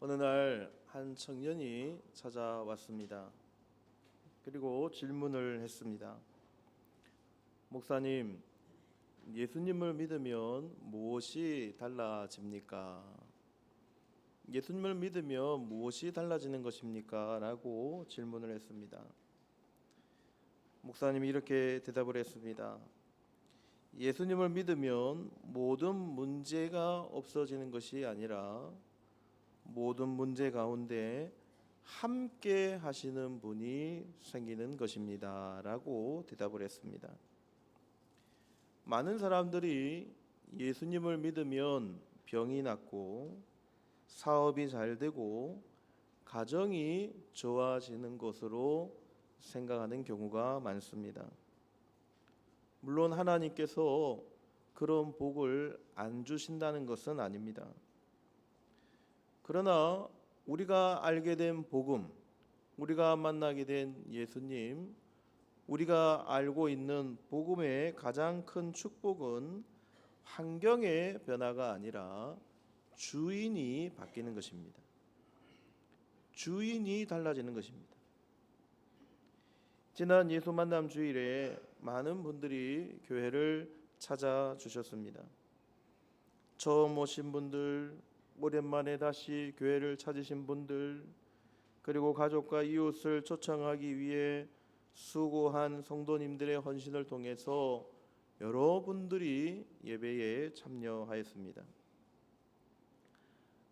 어느 날 한 청년이 찾아왔습니다. 그리고 질문을 했습니다. 목사님, 예수님을 믿으면 무엇이 달라집니까? 예수님을 믿으면 무엇이 달라지는 것입니까? 라고 질문을 했습니다. 목사님이 이렇게 대답을 했습니다. 예수님을 믿으면 모든 문제가 없어지는 것이 아니라 모든 문제 가운데 함께 하시는 분이 생기는 것입니다. 라고 대답을 했습니다. 많은 사람들이 예수님을 믿으면 병이 낫고 사업이 잘 되고 가정이 좋아지는 것으로 생각하는 경우가 많습니다. 물론 하나님께서 그런 복을 안 주신다는 것은 아닙니다. 그러나 우리가 알게 된 복음, 우리가 만나게 된 예수님, 우리가 알고 있는 복음의 가장 큰 축복은 환경의 변화가 아니라 주인이 바뀌는 것입니다. 주인이 달라지는 것입니다. 지난 예수 만남 주일에 많은 분들이 교회를 찾아주셨습니다. 처음 오신 분들, 오랜만에 다시 교회를 찾으신 분들, 그리고 가족과 이웃을 초청하기 위해 수고한 성도님들의 헌신을 통해서 여러분들이 예배에 참여하였습니다.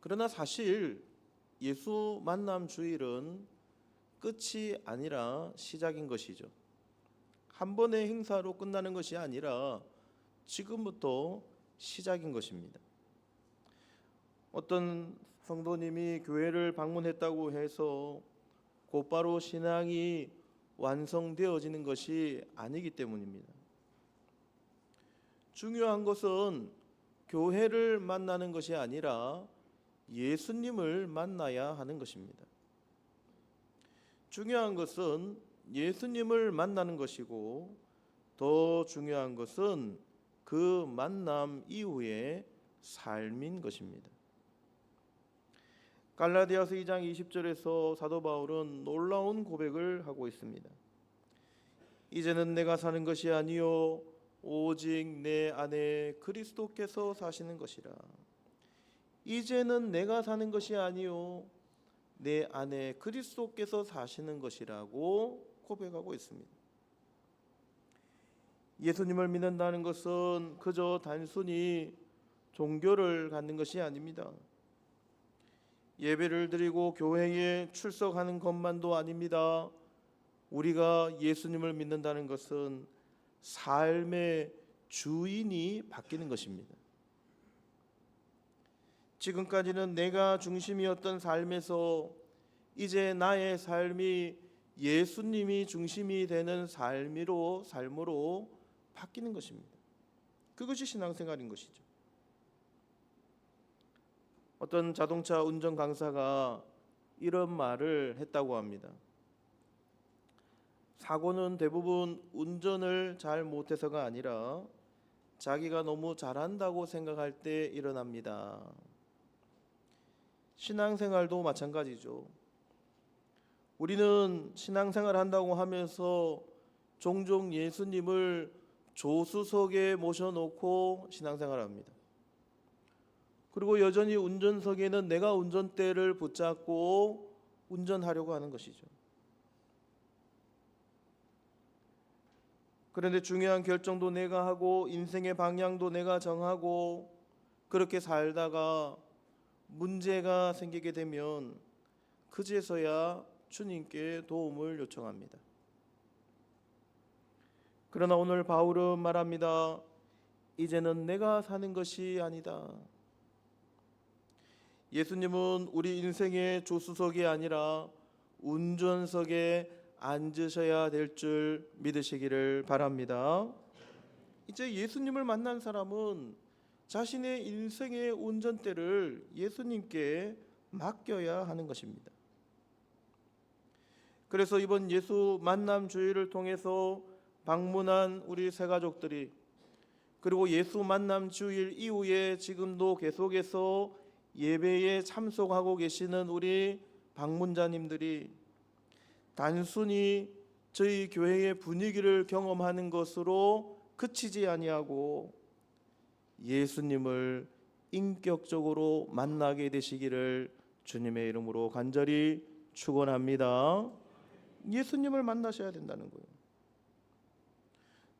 그러나 사실 예수 만남 주일은 끝이 아니라 시작인 것이죠. 한 번의 행사로 끝나는 것이 아니라 지금부터 시작인 것입니다. 어떤 성도님이 교회를 방문했다고 해서 곧바로 신앙이 완성되어지는 것이 아니기 때문입니다. 중요한 것은 교회를 만나는 것이 아니라 예수님을 만나야 하는 것입니다. 중요한 것은 예수님을 만나는 것이고 더 중요한 것은 그 만남 이후의 삶인 것입니다. 갈라디아서 2장 20절에서 사도 바울은 놀라운 고백을 하고 있습니다. 이제는 내가 사는 것이 아니요 오직 내 안에 그리스도께서 사시는 것이라. 이제는 내가 사는 것이 아니요 내 안에 그리스도께서 사시는 것이라고 고백하고 있습니다. 예수님을 믿는다는 것은 그저 단순히 종교를 갖는 것이 아닙니다. 예배를 드리고 교회에 출석하는 것만도 아닙니다. 우리가 예수님을 믿는다는 것은 삶의 주인이 바뀌는 것입니다. 지금까지는 내가 중심이었던 삶에서 이제 나의 삶이 예수님이 중심이 되는 삶으로 바뀌는 것입니다. 그것이 신앙생활인 것이죠. 어떤 자동차 운전 강사가 이런 말을 했다고 합니다. 사고는 대부분 운전을 잘 못해서가 아니라 자기가 너무 잘한다고 생각할 때 일어납니다. 신앙생활도 마찬가지죠. 우리는 신앙생활 한다고 하면서 종종 예수님을 조수석에 모셔놓고 신앙생활합니다. 그리고 여전히 운전석에는 내가 운전대를 붙잡고 운전하려고 하는 것이죠. 그런데 중요한 결정도 내가 하고 인생의 방향도 내가 정하고 그렇게 살다가 문제가 생기게 되면 그제서야 주님께 도움을 요청합니다. 그러나 오늘 바울은 말합니다. 이제는 내가 사는 것이 아니다. 예수님은 우리 인생의 조수석이 아니라 운전석에 앉으셔야 될 줄 믿으시기를 바랍니다. 이제 예수님을 만난 사람은 자신의 인생의 운전대를 예수님께 맡겨야 하는 것입니다. 그래서 이번 예수 만남 주일을 통해서 방문한 우리 새 가족들이 그리고 예수 만남 주일 이후에 지금도 계속해서 예배에 참석하고 계시는 우리 방문자님들이 단순히 저희 교회의 분위기를 경험하는 것으로 그치지 아니하고 예수님을 인격적으로 만나게 되시기를 주님의 이름으로 간절히 축원합니다. 예수님을 만나셔야 된다는 거예요.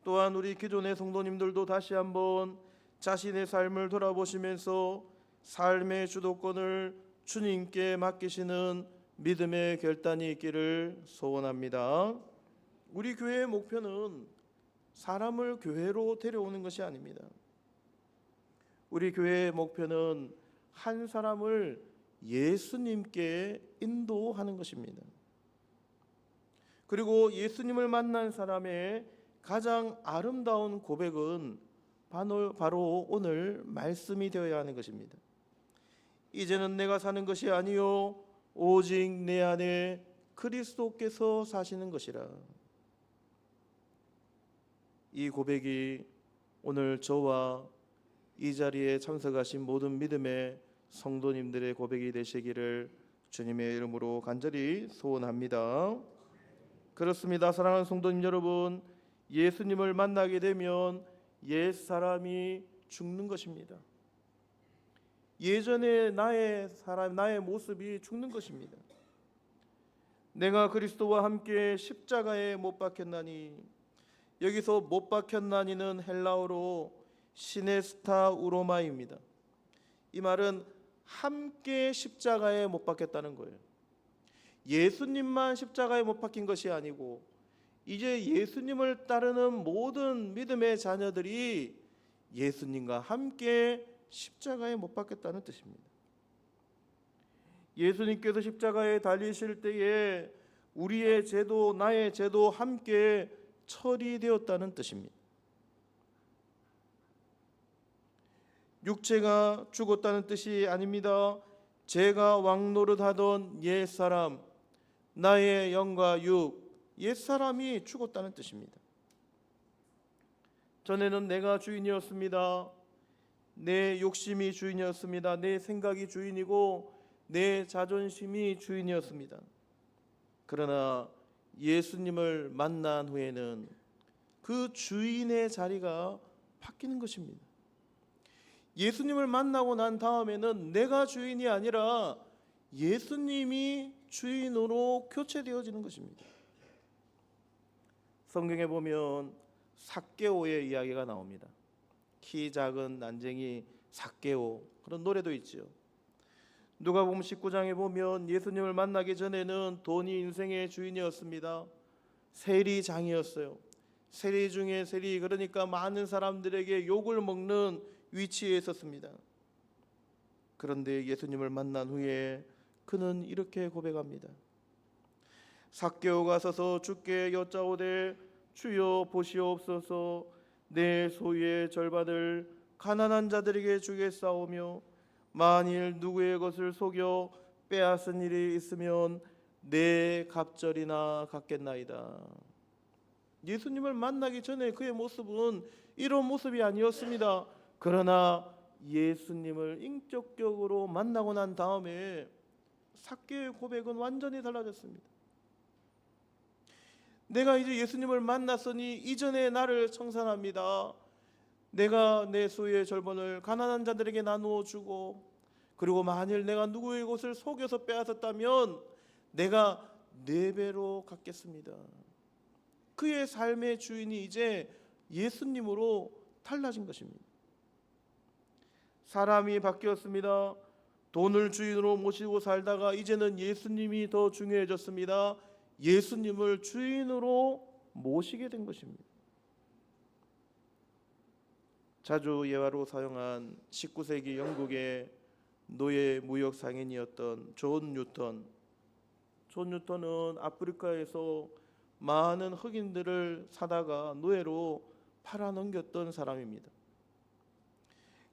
또한 우리 기존의 성도님들도 다시 한번 자신의 삶을 돌아보시면서 삶의 주도권을 주님께 맡기시는 믿음의 결단이 있기를 소원합니다. 우리 교회의 목표는 사람을 교회로 데려오는 것이 아닙니다. 우리 교회의 목표는 한 사람을 예수님께 인도하는 것입니다. 그리고 예수님을 만난 사람의 가장 아름다운 고백은 바로 오늘 말씀이 되어야 하는 것입니다. 이제는 내가 사는 것이 아니요 오직 내 안에 그리스도께서 사시는 것이라. 이 고백이 오늘 저와 이 자리에 참석하신 모든 믿음의 성도님들의 고백이 되시기를 주님의 이름으로 간절히 소원합니다. 그렇습니다. 사랑하는 성도님 여러분, 예수님을 만나게 되면 옛 사람이 죽는 것입니다. 예전에 나의 모습이 죽는 것입니다. 내가 그리스도와 함께 십자가에 못 박혔나니, 여기서 못 박혔나니는 헬라어로 시네스타 우로마입니다. 이 말은 함께 십자가에 못 박혔다는 거예요. 예수님만 십자가에 못 박힌 것이 아니고 이제 예수님을 따르는 모든 믿음의 자녀들이 예수님과 함께 십자가에 못 박혔다는 뜻입니다. 예수님께서 십자가에 달리실 때에 우리의 죄도 나의 죄도 함께 처리되었다는 뜻입니다. 육체가 죽었다는 뜻이 아닙니다. 죄가 왕노릇하던 옛사람, 나의 영과 육, 옛사람이 죽었다는 뜻입니다. 전에는 내가 주인이었습니다. 내 욕심이 주인이었습니다. 내 생각이 주인이고 내 자존심이 주인이었습니다. 그러나 예수님을 만난 후에는 그 주인의 자리가 바뀌는 것입니다. 예수님을 만나고 난 다음에는 내가 주인이 아니라 예수님이 주인으로 교체되어지는 것입니다. 성경에 보면 삭개오의 이야기가 나옵니다. 키 작은 난쟁이 삭개오, 그런 노래도 있죠. 누가복음 19장에 보면 예수님을 만나기 전에는 돈이 인생의 주인이었습니다. 세리장이었어요. 세리 중에 세리, 그러니까 많은 사람들에게 욕을 먹는 위치에 있었습니다. 그런데 예수님을 만난 후에 그는 이렇게 고백합니다. 삭개오가 서서 주께 여짜오되 주여 보시옵소서, 내 소유의 절반을 가난한 자들에게 주겠사오며 만일 누구의 것을 속여 빼앗은 일이 있으면 내 갑절이나 갚겠나이다. 예수님을 만나기 전에 그의 모습은 이런 모습이 아니었습니다. 그러나 예수님을 인격적으로 만나고 난 다음에 삭개오의 고백은 완전히 달라졌습니다. 내가 이제 예수님을 만났으니 이전에 나를 청산합니다. 내가 내 소유의 절반을 가난한 자들에게 나누어 주고, 그리고 만일 내가 누구의 것을 속여서 빼앗았다면 내가 4배로 갚겠습니다. 그의 삶의 주인이 이제 예수님으로 달라진 것입니다. 사람이 바뀌었습니다. 돈을 주인으로 모시고 살다가 이제는 예수님이 더 중요해졌습니다. 예수님을 주인으로 모시게 된 것입니다. 자주 예화로 사용한 19세기 영국의 노예 무역 상인이었던 존 뉴턴. 존 뉴턴은 아프리카에서 많은 흑인들을 사다가 노예로 팔아넘겼던 사람입니다.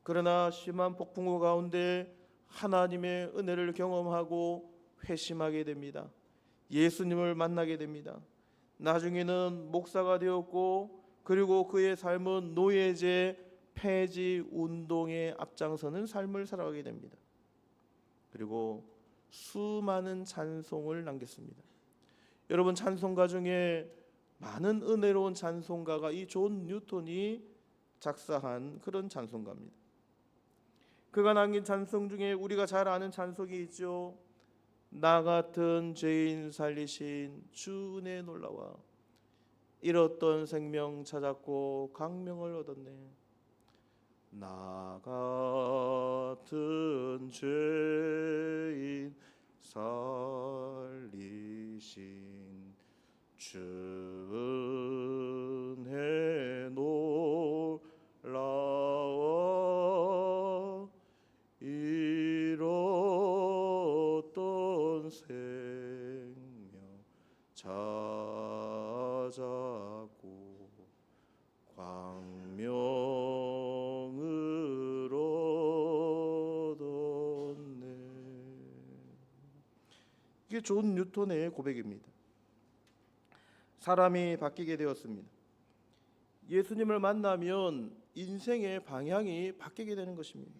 그러나 심한 폭풍우 가운데 하나님의 은혜를 경험하고 회심하게 됩니다. 예수님을 만나게 됩니다. 나중에는 목사가 되었고, 그리고 그의 삶은 노예제 폐지 운동에 앞장서는 삶을 살아가게 됩니다. 그리고 수많은 찬송을 남겼습니다. 여러분, 찬송가 중에 많은 은혜로운 찬송가가 이 존 뉴턴이 작사한 그런 찬송가입니다. 그가 남긴 찬송 중에 우리가 잘 아는 찬송이 있죠. 나 같은 죄인 살리신 주 은혜 놀라와 잃었던 생명 찾았고 강명을 얻었네. 나 같은 죄인 살리신 주 은혜 놀라워 잃었던 생명 찾았고 광명을 얻었네. 이게 존 뉴턴의 고백입니다. 사람이 바뀌게 되었습니다. 예수님을 만나면 인생의 방향이 바뀌게 되는 것입니다.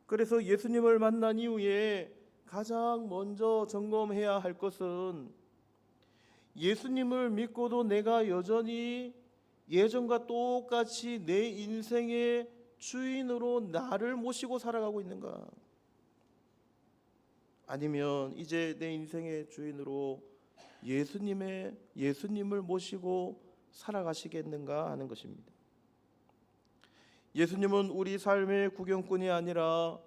그래서 예수님을 만난 이후에 가장 먼저 점검해야 할 것은 예수님을 믿고도 내가 여전히 예전과 똑같이 내 인생의 주인으로 나를 모시고 살아가고 있는가? 아니면 이제 내 인생의 주인으로 예수님을 모시고 살아가시겠는가 하는 것입니다. 예수님은 우리 삶의 구경꾼이 아니라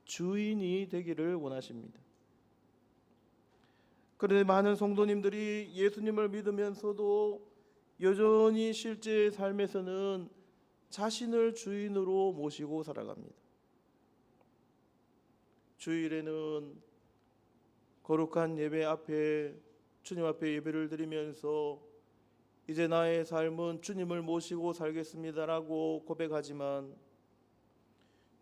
주인이 되기를 원하십니다. 그런데 많은 성도님들이 예수님을 믿으면서도 여전히 실제 삶에서는 자신을 주인으로 모시고 살아갑니다. 주일에는 거룩한 예배 앞에 주님 앞에 예배를 드리면서 이제 나의 삶은 주님을 모시고 살겠습니다라고 고백하지만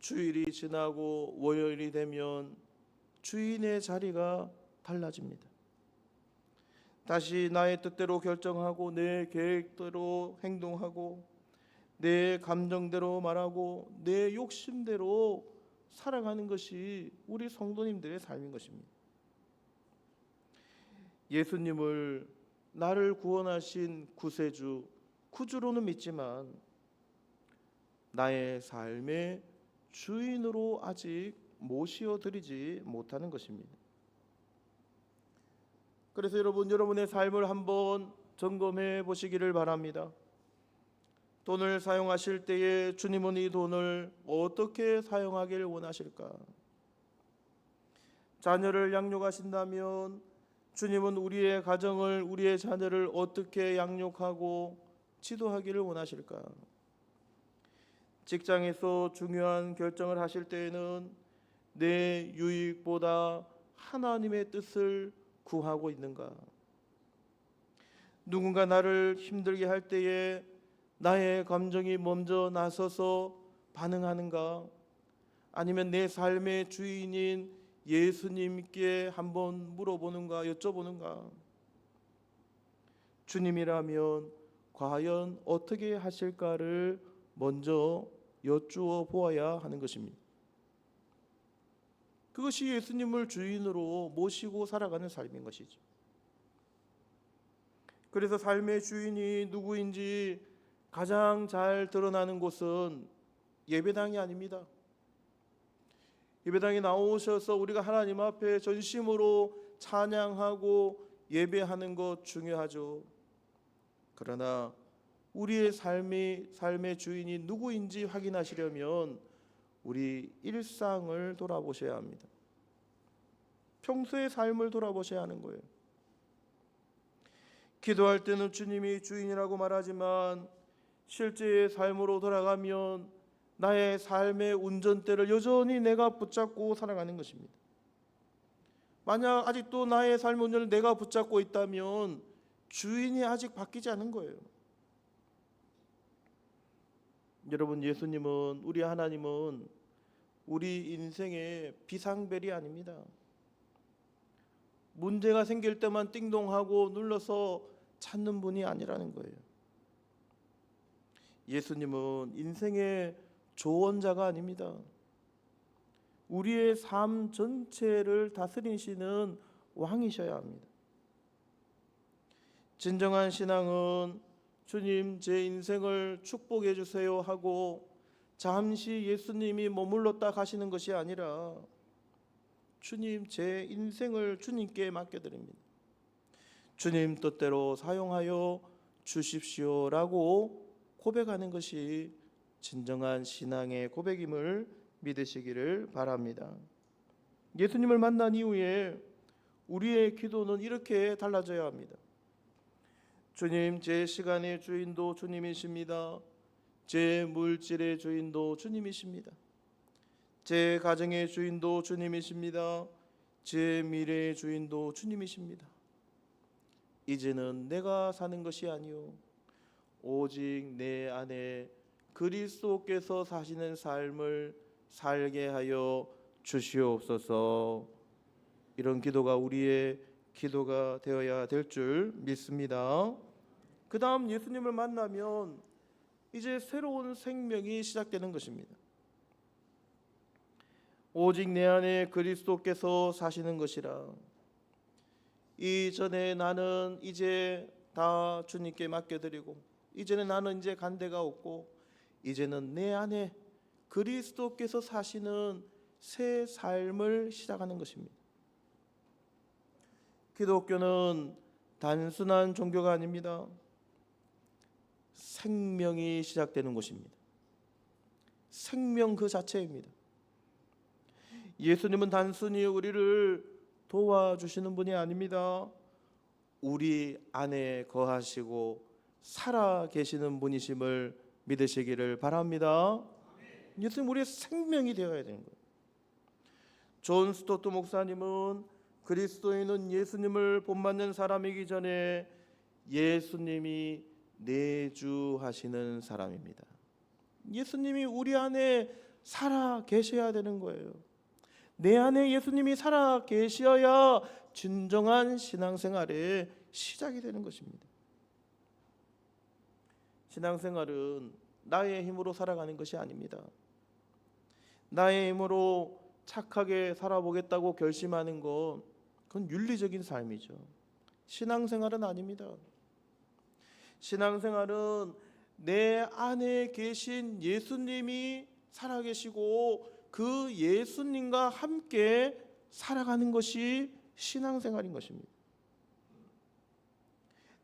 주일이 지나고 월요일이 되면 주인의 자리가 달라집니다. 다시 나의 뜻대로 결정하고 내 계획대로 행동하고 내 감정대로 말하고 내 욕심대로 살아가는 것이 우리 성도님들의 삶인 것입니다. 예수님을 나를 구원하신 구세주, 구주로는 믿지만 나의 삶의 주인으로 아직 모시어드리지 못하는 것입니다. 그래서 여러분의 삶을 한번 점검해 보시기를 바랍니다. 돈을 사용하실 때에 주님은 이 돈을 어떻게 사용하길 원하실까? 자녀를 양육하신다면 주님은 우리의 가정을, 우리의 자녀를 어떻게 양육하고 지도하기를 원하실까? 직장에서 중요한 결정을 하실 때에는 내 유익보다 하나님의 뜻을 구하고 있는가? 누군가 나를 힘들게 할 때에 나의 감정이 먼저 나서서 반응하는가? 아니면 내 삶의 주인인 예수님께 한번 물어보는가, 여쭤보는가? 주님이라면 과연 어떻게 하실까를 먼저 여쭈어 보아야 하는 것입니다. 그것이 예수님을 주인으로 모시고 살아가는 삶인 것이죠. 그래서 삶의 주인이 누구인지 가장 잘 드러나는 곳은 예배당이 아닙니다. 예배당에 나오셔서 우리가 하나님 앞에 전심으로 찬양하고 예배하는 것 중요하죠. 그러나 우리의 삶의 주인이 누구인지 확인하시려면 우리 일상을 돌아보셔야 합니다. 평소의 삶을 돌아보셔야 하는 거예요. 기도할 때는 주님이 주인이라고 말하지만 실제의 삶으로 돌아가면 나의 삶의 운전대를 여전히 내가 붙잡고 살아가는 것입니다. 만약 아직도 나의 삶의 운전을 내가 붙잡고 있다면 주인이 아직 바뀌지 않은 거예요. 여러분, 예수님은, 우리 하나님은 우리 인생의 비상벨이 아닙니다. 문제가 생길 때만 띵동하고 눌러서 찾는 분이 아니라는 거예요. 예수님은 인생의 조언자가 아닙니다. 우리의 삶 전체를 다스리시는 왕이셔야 합니다. 진정한 신앙은 주님 제 인생을 축복해 주세요 하고 잠시 예수님이 머물렀다 가시는 것이 아니라 주님 제 인생을 주님께 맡겨드립니다. 주님 뜻대로 사용하여 주십시오라고 고백하는 것이 진정한 신앙의 고백임을 믿으시기를 바랍니다. 예수님을 만난 이후에 우리의 기도는 이렇게 달라져야 합니다. 주님, 제 시간의 주인도 주님이십니다. 제 물질의 주인도 주님이십니다. 제 가정의 주인도 주님이십니다. 제 미래의 주인도 주님이십니다. 이제는 내가 사는 것이 아니요 오직 내 안에 그리스도께서 사시는 삶을 살게 하여 주시옵소서. 이런 기도가 우리의 기도가 되어야 될 줄 믿습니다. 그 다음 예수님을 만나면 이제 새로운 생명이 시작되는 것입니다. 오직 내 안에 그리스도께서 사시는 것이라. 이전에 나는 이제 다 주님께 맡겨드리고 이제는 나는 이제 간 데가 없고 이제는 내 안에 그리스도께서 사시는 새 삶을 시작하는 것입니다. 기독교는 단순한 종교가 아닙니다. 생명이 시작되는 곳입니다. 생명 그 자체입니다. 예수님은 단순히 우리를 도와주시는 분이 아닙니다. 우리 안에 거하시고 살아 계시는 분이심을 믿으시기를 바랍니다. 예수님 우리의 생명이 되어야 되는 거예요. 존 스토트 목사님은 그리스도인은 예수님을 본받는 사람이기 전에 예수님이 내주하시는 사람입니다. 예수님이 우리 안에 살아 계셔야 되는 거예요. 내 안에 예수님이 살아 계셔야 진정한 신앙생활의 시작이 되는 것입니다. 신앙생활은 나의 힘으로 살아가는 것이 아닙니다. 나의 힘으로 착하게 살아보겠다고 결심하는 것, 그건 윤리적인 삶이죠. 신앙생활은 아닙니다. 신앙생활은 내 안에 계신 예수님이 살아계시고 그 예수님과 함께 살아가는 것이 신앙생활인 것입니다.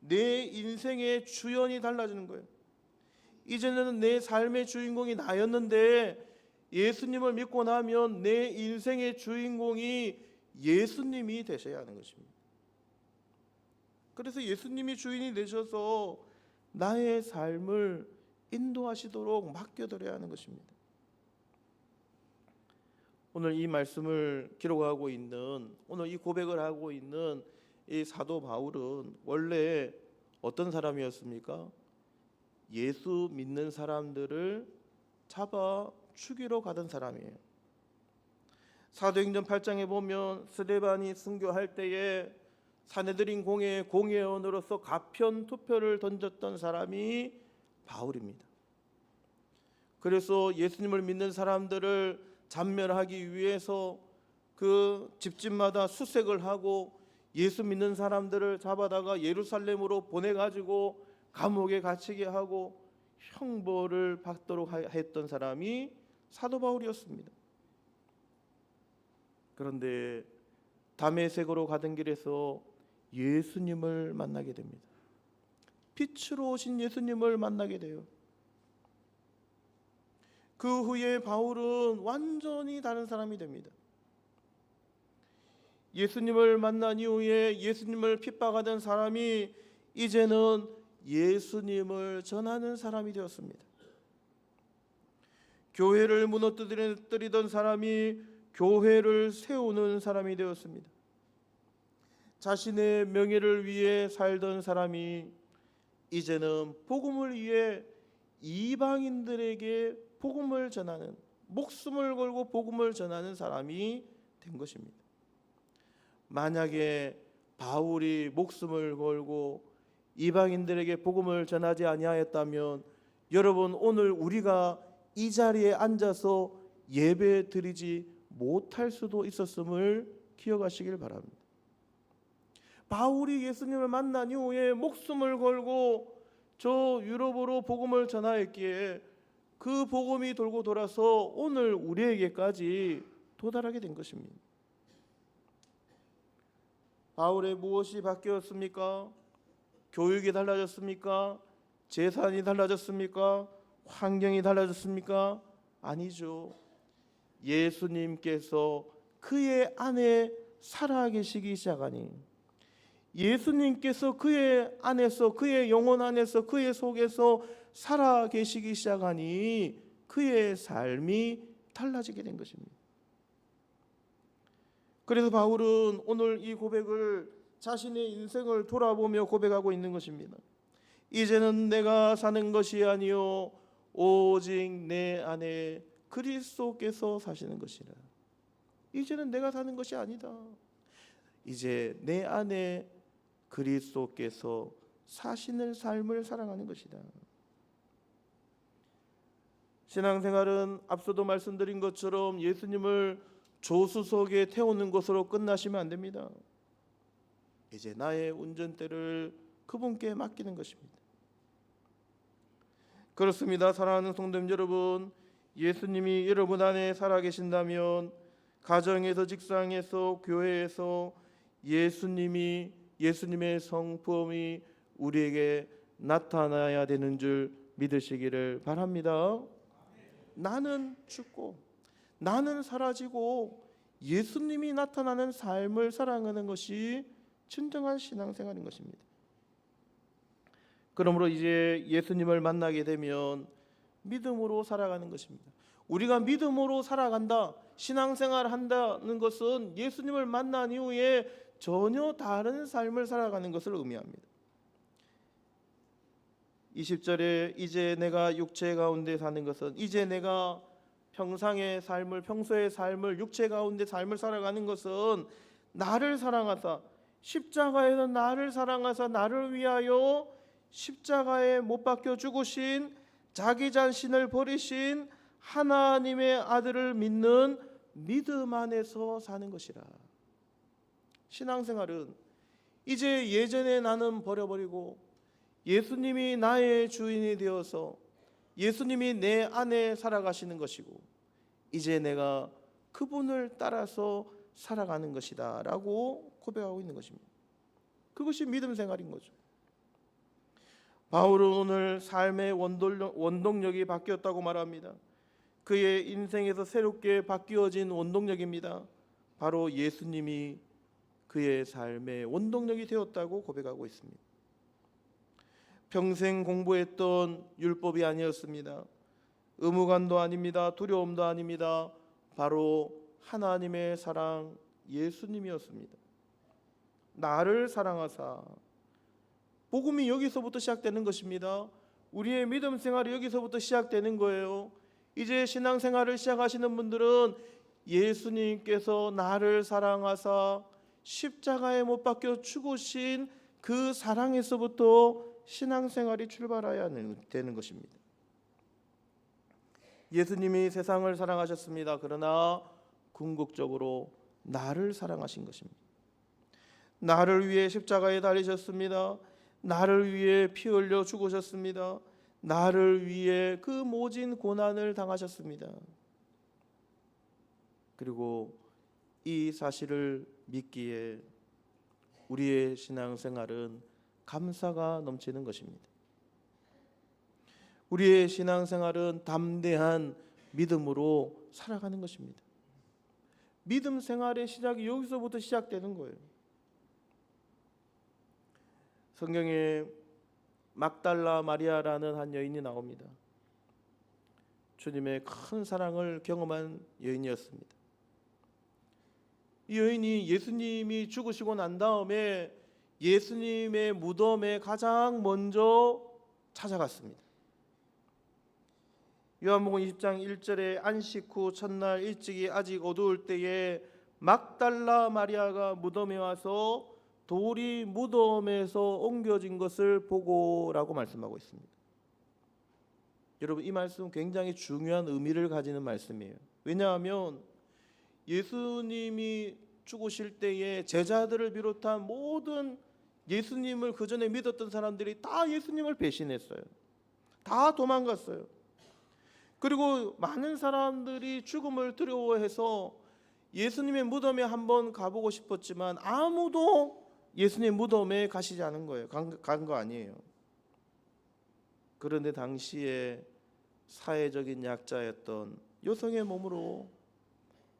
내 인생의 주연이 달라지는 거예요. 이제는 내 삶의 주인공이 나였는데 예수님을 믿고 나면 내 인생의 주인공이 예수님이 되셔야 하는 것입니다. 그래서 예수님이 주인이 되셔서 나의 삶을 인도하시도록 맡겨드려야 하는 것입니다. 오늘 이 말씀을 기록하고 있는, 오늘 이 고백을 하고 있는 이 사도 바울은 원래 어떤 사람이었습니까? 예수 믿는 사람들을 잡아 죽이러 가던 사람이에요. 사도행전 8장에 보면 스데반이 순교할 때에 사내들인 공회의 공회원으로서 가편 투표를 던졌던 사람이 바울입니다. 그래서 예수님을 믿는 사람들을 잔멸하기 위해서 그 집집마다 수색을 하고 예수 믿는 사람들을 잡아다가 예루살렘으로 보내가지고 감옥에 갇히게 하고 형벌을 받도록 했던 사람이 사도 바울이었습니다. 그런데 다메섹으로 가던 길에서 예수님을 만나게 됩니다. 빛으로 오신 예수님을 만나게 돼요. 그 후에 바울은 완전히 다른 사람이 됩니다. 예수님을 만난 이후에 예수님을 핍박하던 사람이 이제는 예수님을 전하는 사람이 되었습니다. 교회를 무너뜨리던 사람이 교회를 세우는 사람이 되었습니다. 자신의 명예를 위해 살던 사람이 이제는 복음을 위해 이방인들에게 복음을 전하는, 목숨을 걸고 복음을 전하는 사람이 된 것입니다. 만약에 바울이 목숨을 걸고 이방인들에게 복음을 전하지 아니하였다면 여러분 오늘 우리가 이 자리에 앉아서 예배 드리지 못할 수도 있었음을 기억하시길 바랍니다. 바울이 예수님을 만난 이후에 목숨을 걸고 저 유럽으로 복음을 전하였기에 그 복음이 돌고 돌아서 오늘 우리에게까지 도달하게 된 것입니다. 바울의 무엇이 바뀌었습니까? 교육이 달라졌습니까? 재산이 달라졌습니까? 환경이 달라졌습니까? 아니죠. 예수님께서 그의 안에 살아계시기 시작하니, 예수님께서 그의 안에서, 그의 영혼 안에서, 그의 속에서 살아계시기 시작하니 그의 삶이 달라지게 된 것입니다. 그래서 바울은 오늘 이 고백을 자신의 인생을 돌아보며 고백하고 있는 것입니다. 이제는 내가 사는 것이 아니요 오직 내 안에 그리스도께서 사시는 것이라. 이제는 내가 사는 것이 아니다. 이제 내 안에 그리스도께서 사시는 삶을 살아가는 것이다. 신앙생활은 앞서도 말씀드린 것처럼 예수님을 조수석에 태우는 것으로 끝나시면 안 됩니다. 이제 나의 운전대를 그분께 맡기는 것입니다. 그렇습니다. 사랑하는 성도님 여러분, 예수님이 여러분 안에 살아계신다면 가정에서, 직장에서, 교회에서 예수님의 성품이 우리에게 나타나야 되는 줄 믿으시기를 바랍니다. 나는 죽고 나는 사라지고 예수님이 나타나는 삶을 살아가는 것이 진정한 신앙생활인 것입니다. 그러므로 이제 예수님을 만나게 되면 믿음으로 살아가는 것입니다. 우리가 믿음으로 살아간다, 신앙생활을 한다는 것은 예수님을 만난 이후에 전혀 다른 삶을 살아가는 것을 의미합니다. 20절에 이제 내가 육체 가운데 사는 것은, 이제 내가 평소의 삶을 육체 가운데 삶을 살아가는 것은 나를 사랑하사, 십자가에서 나를 사랑하사 나를 위하여 십자가에 못 박혀 죽으신, 자기 자신을 버리신 하나님의 아들을 믿는 믿음 안에서 사는 것이라. 신앙생활은 이제 예전에 나는 버려버리고 예수님이 나의 주인이 되어서 예수님이 내 안에 살아가시는 것이고 이제 내가 그분을 따라서 살아가는 것이다 라고 고백하고 있는 것입니다. 그것이 믿음 생활인 거죠. 바울은 오늘 삶의 원동력이 바뀌었다고 말합니다. 그의 인생에서 새롭게 바뀌어진 원동력입니다. 바로 예수님이 그의 삶의 원동력이 되었다고 고백하고 있습니다. 평생 공부했던 율법이 아니었습니다. 의무감도 아닙니다. 두려움도 아닙니다. 바로 하나님의 사랑, 예수님이었습니다. 나를 사랑하사. 복음이 여기서부터 시작되는 것입니다. 우리의 믿음 생활이 여기서부터 시작되는 거예요. 이제 신앙생활을 시작하시는 분들은 예수님께서 나를 사랑하사 십자가에 못 박혀 죽으신 그 사랑에서부터 신앙생활이 출발해야 되는 것입니다. 예수님이 세상을 사랑하셨습니다. 그러나 궁극적으로 나를 사랑하신 것입니다. 나를 위해 십자가에 달리셨습니다. 나를 위해 피 흘려 죽으셨습니다. 나를 위해 그 모진 고난을 당하셨습니다. 그리고 이 사실을 믿기에 우리의 신앙생활은 감사가 넘치는 것입니다. 우리의 신앙생활은 담대한 믿음으로 살아가는 것입니다. 믿음 생활의 시작이 여기서부터 시작되는 거예요. 성경에 막달라 마리아라는 한 여인이 나옵니다. 주님의 큰 사랑을 경험한 여인이었습니다. 이 여인이 예수님이 죽으시고 난 다음에 예수님의 무덤에 가장 먼저 찾아갔습니다. 요한복음 20장 1절에 안식 후 첫날 일찍이 아직 어두울 때에 막달라 마리아가 무덤에 와서 돌이 무덤에서 옮겨진 것을 보고라고 말씀하고 있습니다. 여러분, 이 말씀은 굉장히 중요한 의미를 가지는 말씀이에요. 왜냐하면 예수님이 죽으실 때에 제자들을 비롯한 모든 예수님을 그 전에 믿었던 사람들이 다 예수님을 배신했어요. 다 도망갔어요. 그리고 많은 사람들이 죽음을 두려워해서 예수님의 무덤에 한번 가보고 싶었지만 아무도 예수님 무덤에 가시지 않은 거예요. 간 거 아니에요. 그런데 당시에 사회적인 약자였던 여성의 몸으로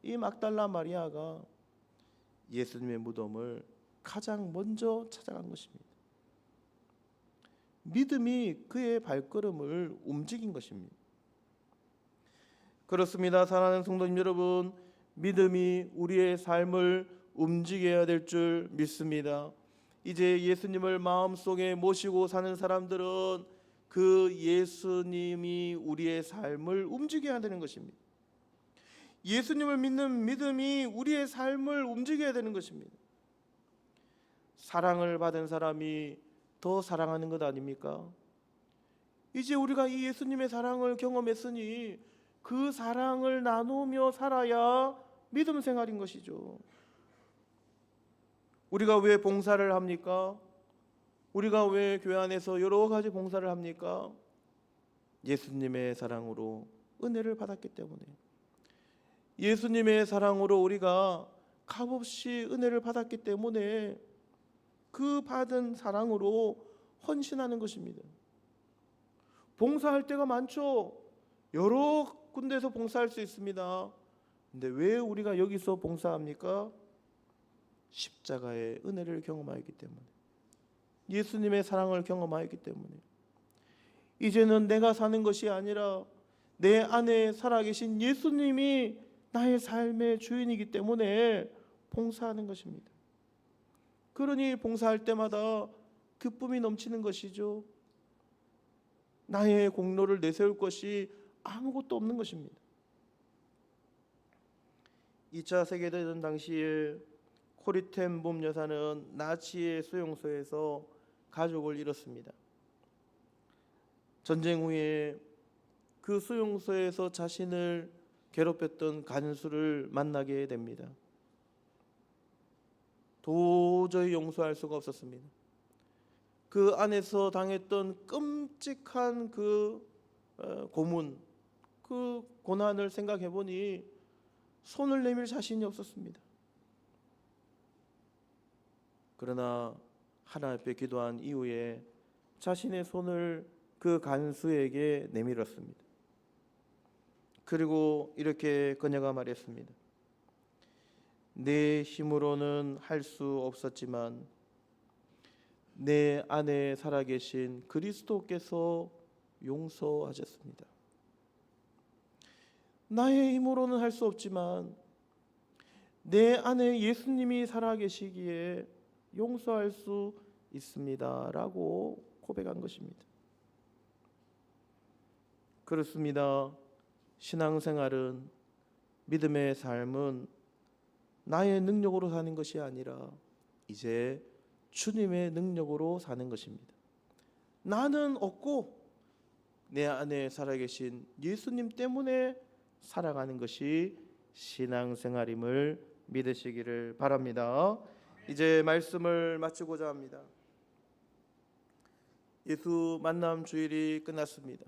이 막달라 마리아가 예수님의 무덤을 가장 먼저 찾아간 것입니다. 믿음이 그의 발걸음을 움직인 것입니다. 그렇습니다. 사랑하는 성도님 여러분, 믿음이 우리의 삶을 움직여야 될 줄 믿습니다. 이제 예수님을 마음속에 모시고 사는 사람들은 그 예수님이 우리의 삶을 움직여야 되는 것입니다. 예수님을 믿는 믿음이 우리의 삶을 움직여야 되는 것입니다. 사랑을 받은 사람이 더 사랑하는 것 아닙니까? 이제 우리가 이 예수님의 사랑을 경험했으니 그 사랑을 나누며 살아야 믿음 생활인 것이죠. 우리가 왜 봉사를 합니까? 우리가 왜 교회 안에서 여러 가지 봉사를 합니까? 예수님의 사랑으로 은혜를 받았기 때문에, 예수님의 사랑으로 우리가 값없이 은혜를 받았기 때문에 그 받은 사랑으로 헌신하는 것입니다. 봉사할 때가 많죠. 여러 군데서 봉사할 수 있습니다. 근데 왜 우리가 여기서 봉사합니까? 십자가의 은혜를 경험하였기 때문에, 예수님의 사랑을 경험하였기 때문에, 이제는 내가 사는 것이 아니라 내 안에 살아계신 예수님이 나의 삶의 주인이기 때문에 봉사하는 것입니다. 그러니 봉사할 때마다 기쁨이 넘치는 것이죠. 나의 공로를 내세울 것이 아무것도 없는 것입니다. 2차 세계대전 당시에 코리텐봄 여사는 나치의 수용소에서 가족을 잃었습니다. 전쟁 후에 그 수용소에서 자신을 괴롭혔던 간수를 만나게 됩니다. 도저히 용서할 수가 없었습니다. 그 안에서 당했던 끔찍한 그 고문, 그 고난을 생각해 보니 손을 내밀 자신이 없었습니다. 그러나 하나님 앞에 기도한 이후에 자신의 손을 그 간수에게 내밀었습니다. 그리고 이렇게 그녀가 말했습니다. 내 힘으로는 할 수 없었지만 내 안에 살아계신 그리스도께서 용서하셨습니다. 나의 힘으로는 할 수 없지만 내 안에 예수님이 살아계시기에 용서할 수 있습니다. 라고 고백한 것입니다. 그렇습니다. 신앙생활은, 믿음의 삶은 나의 능력으로 사는 것이 아니라 이제 주님의 능력으로 사는 것입니다. 나는 없고 내 안에 살아계신 예수님 때문에 살아가는 것이 신앙생활임을 믿으시기를 바랍니다. 이제 말씀을 마치고자 합니다. 예수 만남 주일이 끝났습니다.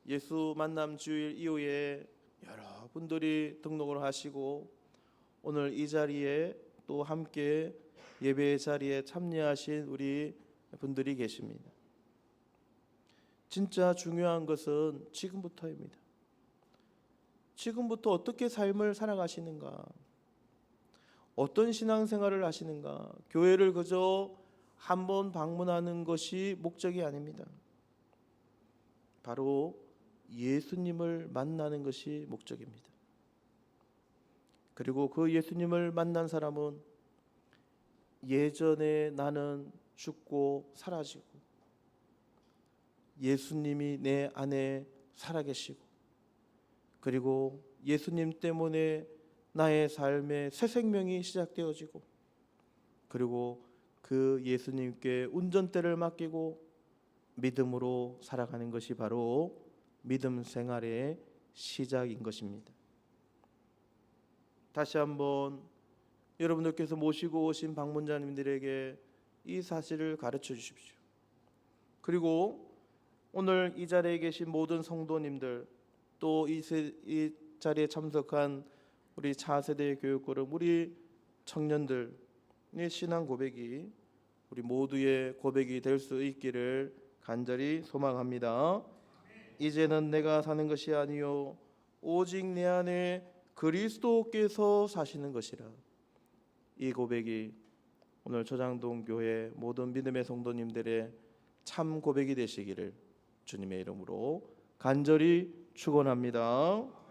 예수 만남 주일 이후에 여러분들이 등록을 하시고 오늘 이 자리에 또 함께 예배 자리에 참여하신 우리 분들이 계십니다. 진짜 중요한 것은 지금부터입니다. 지금부터 어떻게 삶을 살아가시는가, 어떤 신앙생활을 하시는가. 교회를 그저 한번 방문하는 것이 목적이 아닙니다. 바로 예수님을 만나는 것이 목적입니다. 그리고 그 예수님을 만난 사람은 예전에 나는 죽고 사라지고 예수님이 내 안에 살아계시고, 그리고 예수님 때문에 나의 삶의 새 생명이 시작되어지고, 그리고 그 예수님께 운전대를 맡기고 믿음으로 살아가는 것이 바로 믿음 생활의 시작인 것입니다. 다시 한번 여러분들께서 모시고 오신 방문자님들에게 이 사실을 가르쳐 주십시오. 그리고 오늘 이 자리에 계신 모든 성도님들, 또 이 자리에 참석한 우리 차세대 교육그룹, 우리 청년들의 신앙 고백이 우리 모두의 고백이 될 수 있기를 간절히 소망합니다. 이제는 내가 사는 것이 아니요 오직 내 안에 그리스도께서 사시는 것이라. 이 고백이 오늘 조장동 교회 모든 믿음의 성도님들의 참 고백이 되시기를 주님의 이름으로 간절히 축원합니다.